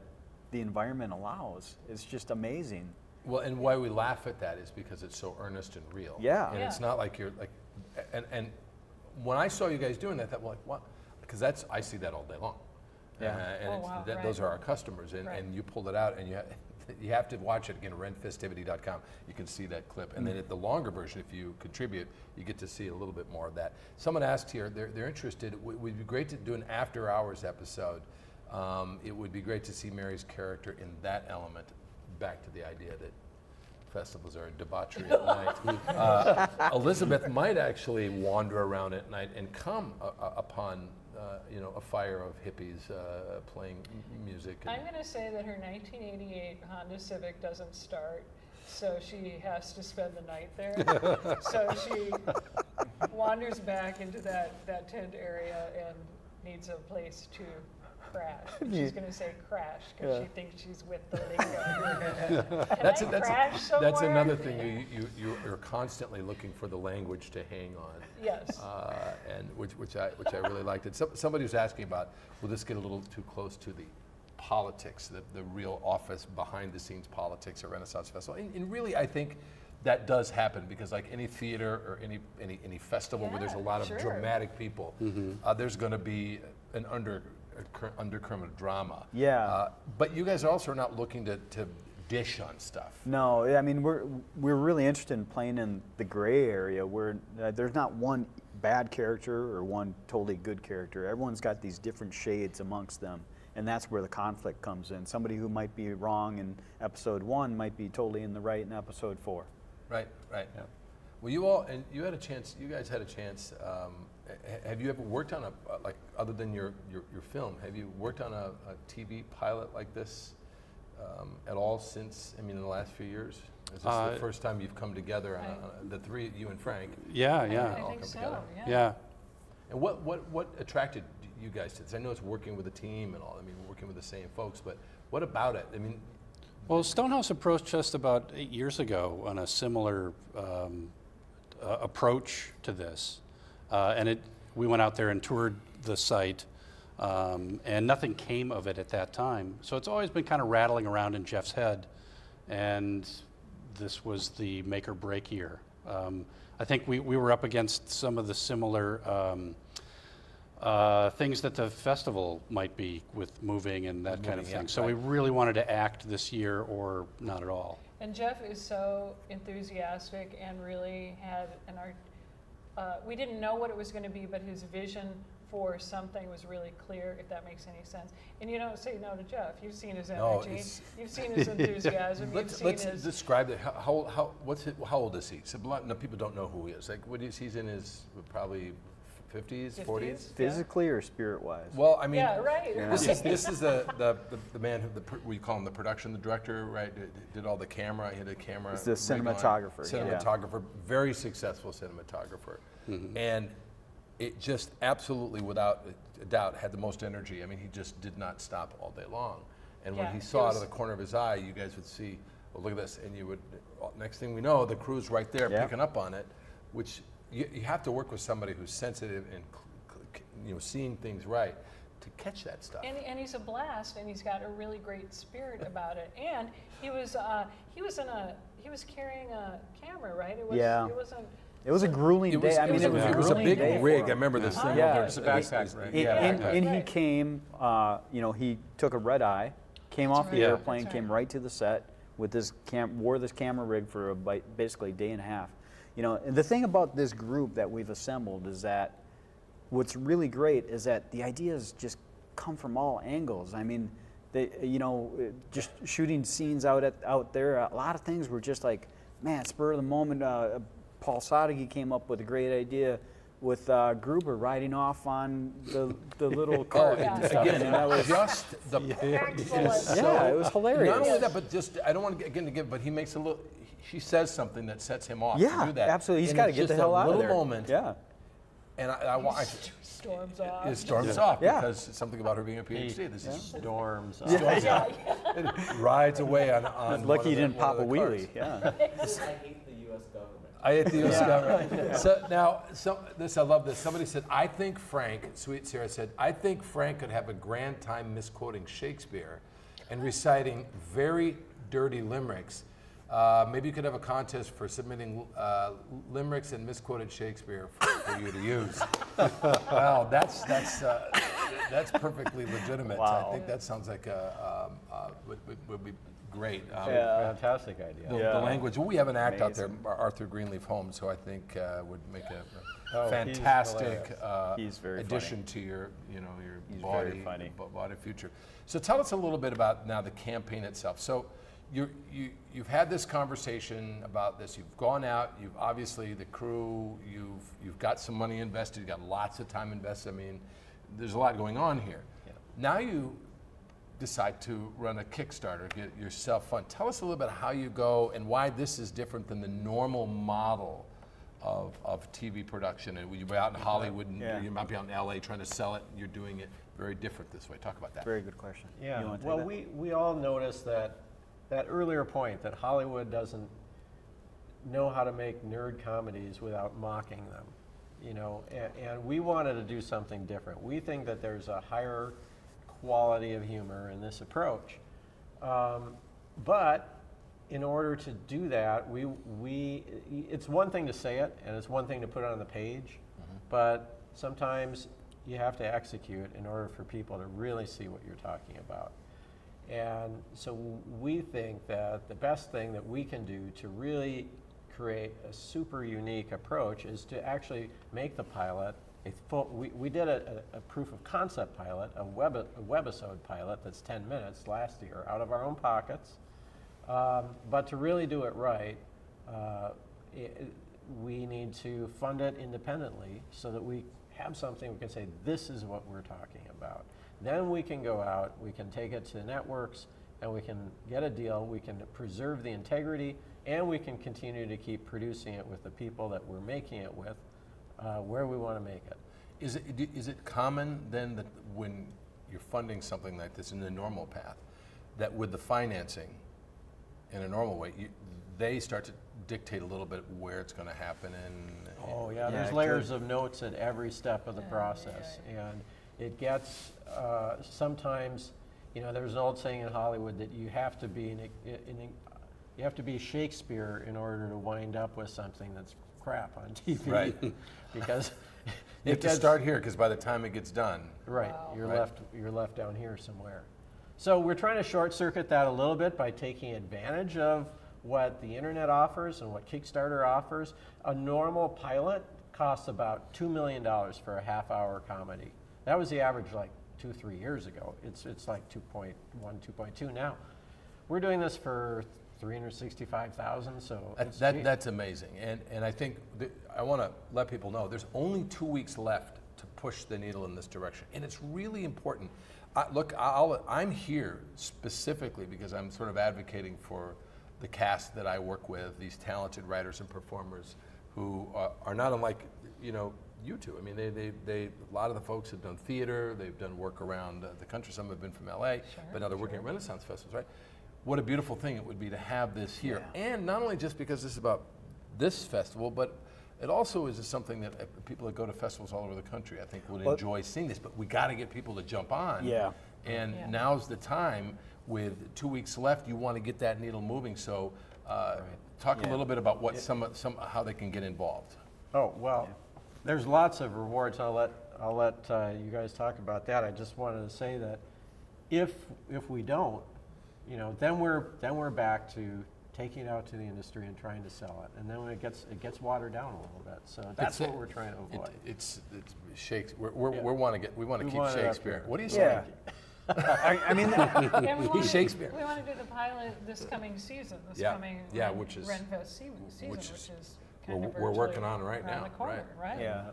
the environment allows. It's just amazing. Well, and why we laugh at that is because it's so earnest and real. Yeah. And Yeah. it's not like you're like, and when I saw you guys doing that, I thought, well, like, what? Because I see that all day long. Yeah. And Oh, wow, right. those are our customers, and, Right. and you pulled it out, and you have to watch it again. RenFestivity.com. You can see that clip, and then at the longer version, if you contribute, you get to see a little bit more of that. Someone asked here, they're interested. It would be great to do an after-hours episode. It would be great to see Mary's character in that element. Back to the idea that festivals are a debauchery at night. Elizabeth might actually wander around at night and come upon a fire of hippies playing music. I'm going to say that her 1988 Honda Civic doesn't start, so she has to spend the night there. So she wanders back into that tent area and needs a place to crash. She's going to say crash because Yeah. she thinks she's with the lingo. Can That's, I that's, crash somewhere? that's another thing. You're constantly looking for the language to hang on. Yes. And which I really liked. And somebody was asking about, will this get a little too close to the politics, the real office behind the scenes politics at Renaissance Festival? And really, I think that does happen because like any theater or any festival where there's a lot of sure. dramatic people, there's going to be an undercurrent of drama. Yeah. But you guys also are not looking to dish on stuff. No, I mean we're really interested in playing in the gray area where there's not one bad character or one totally good character. Everyone's got these different shades amongst them, and that's where the conflict comes in. Somebody who might be wrong in episode 1 might be totally in the right in episode 4. Right. Yeah. Well, you guys had a chance. Have you ever worked on like other than your film? Have you worked on a TV pilot like this at all since? I mean, in the last few years, is this the first time you've come together on the three, you and Frank? Yeah, I yeah, all think come so. together. yeah. And what attracted you guys to this? I know it's working with a team and all. I mean, working with the same folks, but what about it? I mean, Well, Stonehouse approached us about 8 years ago on a similar approach to this, and we went out there and toured the site, and nothing came of it at that time. So it's always been kind of rattling around in Jeff's head, and this was the make or break year. I think we were up against some of the similar things that the festival might be with moving and that kind of Moving, thing. yeah, So we really wanted to act this year or not at all. And Jeff is so enthusiastic and really had an art. We didn't know what it was going to be, but his vision for something was really clear, if that makes any sense. And you don't say no to Jeff. You've seen his No, energy. it's- You've seen his enthusiasm. let's You've seen his. describe it. How old is he? So no, people don't know who he is. Like, he's in his probably 50s, 40s. Yeah. Physically or spirit-wise? Well, I mean, Yeah, right. this is the man who we call him the production, the director, right? Did all the camera. He had a camera. He's the rig on. cinematographer, yeah. Cinematographer, very successful cinematographer, and it just absolutely, without a doubt, had the most energy. I mean, he just did not stop all day long. And when Yeah, he it saw out of was- the corner of his eye, you guys would see, well, look at this, and you would. Next thing we know, the crew's right there Yeah. picking up on it, which you have to work with somebody who's sensitive and seeing things right to catch that stuff. And he's a blast, and he's got a really great spirit about it. And he was carrying a camera, right? It was, Yeah. It wasn't. It was a grueling day. I mean, it was a grueling big day for rig. him. I remember this thing. Yeah. It's a backpack, right? And he Right. came, he took a red eye, came off the right. airplane, That's came right. right to the set with this wore this camera rig for basically a day and a half. And the thing about this group that we've assembled is that what's really great is that the ideas just come from all angles. I mean, just shooting scenes out there, a lot of things were just like, man, spur of the moment. Paul Sadeghi came up with a great idea with Gruber riding off on the little cart and stuff. Again, And that was, just the Excellent. yeah, it was hilarious. Not only that, but just I don't want to get into but he makes a little. She says something that sets him off to Yeah, do that. absolutely. He's And got to it's get the just hell a out of little there. moment. Yeah. And I Storms off. it storms off Yeah. because it's something about her being a PhD. This is Storms. it rides away on. Lucky he one didn't pop a of the wheelie. carts. Yeah. I hate the U.S. government. I hate the U.S. government. So now, I love this. Somebody said, I think Frank, Sweet Sarah said, I think Frank could have a grand time misquoting Shakespeare and reciting very dirty limericks. Maybe you could have a contest for submitting limericks and misquoted Shakespeare for you to use. Wow, that's perfectly legitimate. Wow. I think that sounds like would be great. Fantastic idea. The language. Well, we have an act out there, Amazing. Arthur Greenleaf Holmes, who I think would make a Oh, he's fantastic He's very addition to your He's body, very funny. body future. So tell us a little bit about now the campaign itself. So you've had this conversation about this. You've gone out. You've obviously the crew. You've got some money invested. You've got lots of time invested. I mean, there's a lot going on here. Yeah. Now you decide to run a Kickstarter, get yourself fund. Tell us a little bit how you go and why this is different than the normal model of TV production. And you be out in Hollywood, and Yeah. you might be out in LA trying to sell it, and you're doing it very different this way. Talk about that. Very good question. Yeah. You wanna take Well, that? we all noticed that earlier point that Hollywood doesn't know how to make nerd comedies without mocking them, you know, and we wanted to do something different. We think that there's a higher quality of humor in this approach, but in order to do that, it's one thing to say it and it's one thing to put it on the page, but sometimes you have to execute in order for people to really see what you're talking about. And so we think that the best thing that we can do to really create a super unique approach is to actually make the pilot we did a proof of concept pilot, a webisode pilot that's 10 minutes last year out of our own pockets. But to really do it right, we need to fund it independently so that we have something we can say, this is what we're talking about. Then we can go out, we can take it to the networks, and we can get a deal, we can preserve the integrity, and we can continue to keep producing it with the people that we're making it with, where we want to make it. Is it common then that when you're funding something like this in the normal path, that with the financing in a normal way, they start to dictate a little bit where it's going to happen? Oh yeah, Yeah, there's it layers could. of notes at every step of the process, and it gets sometimes, you know, there's an old saying in Hollywood that you have to be you have to be Shakespeare in order to wind up with something that's crap on TV, Right. because You have to start here because by the time it gets done, right, Wow. you're left down here somewhere. So we're trying to short circuit that a little bit by taking advantage of what the internet offers and what Kickstarter offers. A normal pilot costs about $2 million for a half-hour comedy. That was the average like 2-3 years ago. It's like 2.1, 2.2 now. We're doing this for $365,000, so it's cheap. that's amazing. And I think I want to let people know there's only 2 weeks left to push the needle in this direction, and it's really important. Look, I'm here specifically because I'm sort of advocating for the cast that I work with, these talented writers and performers who are not unlike, you know, you two. I mean, a lot of the folks have done theater, they've done work around the country. Some have been from LA, but now they're working at Renaissance festivals, right? What a beautiful thing it would be to have this here. Yeah. And not only just because this is about this festival, but it also is something that people that go to festivals all over the country, I think, would enjoy seeing this. But we got to get people to jump on. Yeah. And now's the time. With 2 weeks left, you want to get that needle moving. So, talk a little bit about what how they can get involved. Oh well, there's lots of rewards. I'll let you guys talk about that. I just wanted to say that if we don't, you know, then we're back to taking it out to the industry and trying to sell it, and then when it gets watered down a little bit. So that's what we're trying to avoid. It's Shakespeare. We want to keep want it up Shakespeare. here. What do you Yeah. say? I mean, And we want Shakespeare. We want to do the pilot this coming season, which is RenFest season, which is kind of we're working virtually on right around now, the corner, right? yeah.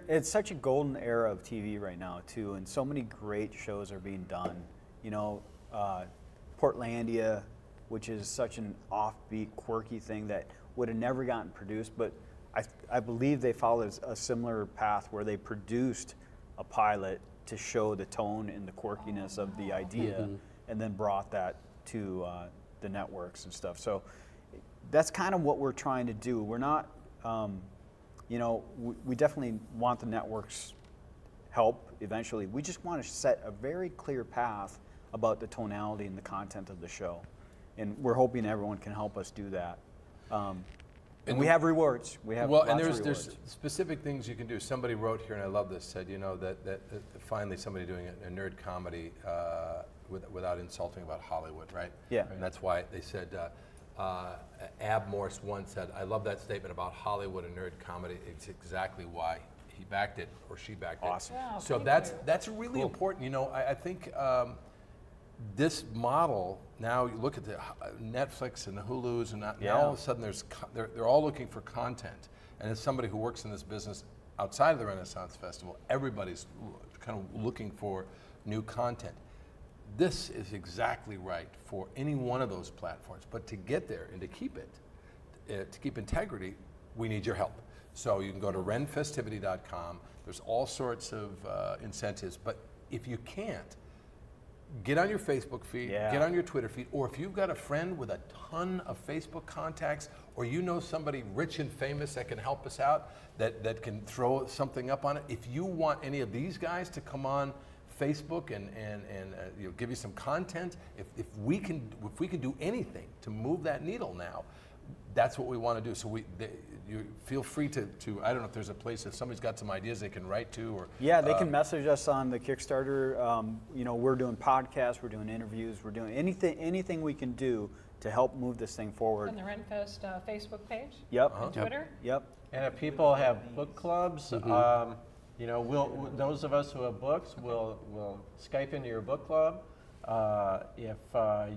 It's such a golden era of TV right now, too, and so many great shows are being done. You know, Portlandia, which is such an offbeat, quirky thing that would have never gotten produced, but I believe they followed a similar path where they produced a pilot to show the tone and the quirkiness of the idea, and then brought that to the networks and stuff. So that's kind of what we're trying to do. We're not, you know, we definitely want the networks help eventually. We just want to set a very clear path about the tonality and the content of the show. And we're hoping everyone can help us do that. And we have rewards. We have lots and of there's rewards. specific things you can do. Somebody wrote here, and I love this, said, you know, that finally somebody doing a nerd comedy without insulting about Hollywood, right? Yeah. And that's why they said, Ab Morse once said, I love that statement about Hollywood and nerd comedy. It's exactly why he backed it, or she backed Awesome. it. Wow, So thank you. that's really important. You know, I think this model, now you look at the Netflix and the Hulus, and now all of a sudden they're all looking for content. And as somebody who works in this business outside of the Renaissance Festival, everybody's kind of looking for new content. This is exactly right for any one of those platforms. But to get there and to keep it, to keep integrity, we need your help. So you can go to renfestivity.com. There's all sorts of incentives, but if you can't, get on your Facebook feed, Yeah. get on your Twitter feed, or if you've got a friend with a ton of Facebook contacts, or you know somebody rich and famous that can help us out, that can throw something up on it, if you want any of these guys to come on Facebook and you know, give you some content, if we can do anything to move that needle now, that's what we want to do. So you feel free to I don't know if there's a place, if somebody's got some ideas they can write to, or Yeah, they can message us on the Kickstarter. You know, we're doing podcasts, we're doing interviews, we're doing anything we can do to help move this thing forward. On the RenFest Facebook page? Yep. And Twitter? Yep. And if people have book clubs, you know, those of us who have books will Skype into your book club. If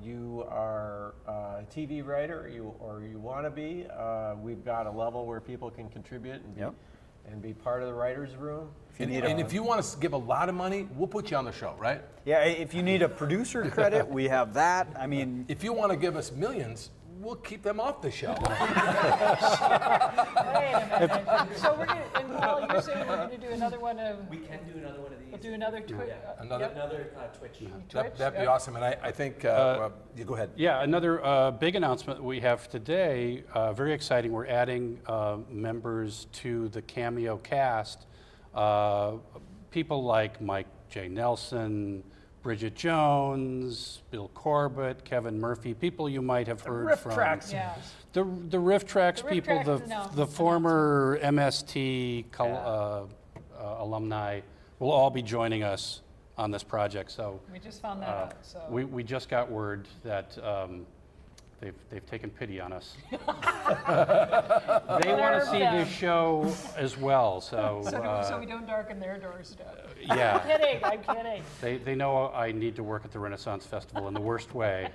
you are a TV writer, or you want to be, we've got a level where people can contribute and be part of the writers' room. and if you want to give a lot of money, we'll put you on the show, right? Yeah, if you need a producer credit, we have that. I mean, If you want to give us millions, we'll keep them off the show. Wait a minute. So we're going to, and Paul, you're saying we're going to do another one of, We can do another one of these. we'll do another Twitch. Another- Another Twitch. That'd be Yep. awesome, and I think, you go ahead. Yeah, another big announcement we have today, very exciting. We're adding members to the Cameo cast. People like Mike J. Nelson, Bridget Jones, Bill Corbett, Kevin Murphy, people you might have heard from. Yeah. The Rifftrax The people, Rifftrax, no, the former MST alumni will all be joining us on this project. So We just found that out, so. we just got word that they've taken pity on us. They want to see this show as well. So So we don't darken their doorstep. yeah, I'm kidding. they know I need to work at the Renaissance Festival in the worst way,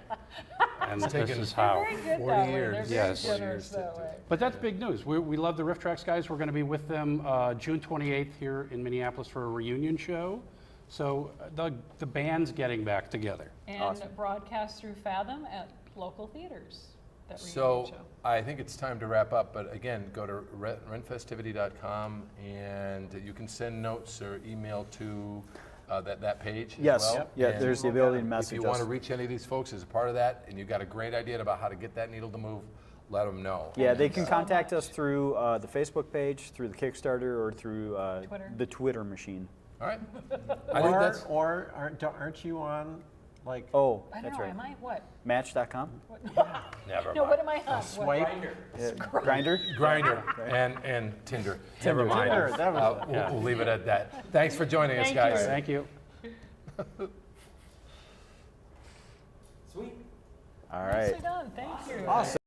and this taken is They're how. very good 40 that way. years. They're very Yes. 40 generous years that to- way. But that's big news. We love the Rifftrax guys. We're going to be with them June 28th here in Minneapolis for a reunion show. So the band's getting back together. And Awesome. broadcast through Fathom at local theaters. That reunion So show. I think it's time to wrap up, but again, go to renfestivity.com and you can send notes or email to that page as yes, well. yeah. And There's the ability to if message you us. want to reach any of these folks as a part of that, and you've got a great idea about how to get that needle to move, let them know. Yeah, they Thank you can so contact much. us through the Facebook page, through the Kickstarter, or through Twitter. the Twitter machine. All right. I think that's Or aren't you on, like, Oh, I don't that's know, right. am I what? Match.com, never No, what am I on? swipe? Grinder. Grinder and Tinder. Never mind. Tinder, that was it, We'll leave it at that. Thanks for joining us, Thank guys. you. Thank you. Sweet. All right. Nicely done, thank you. Awesome.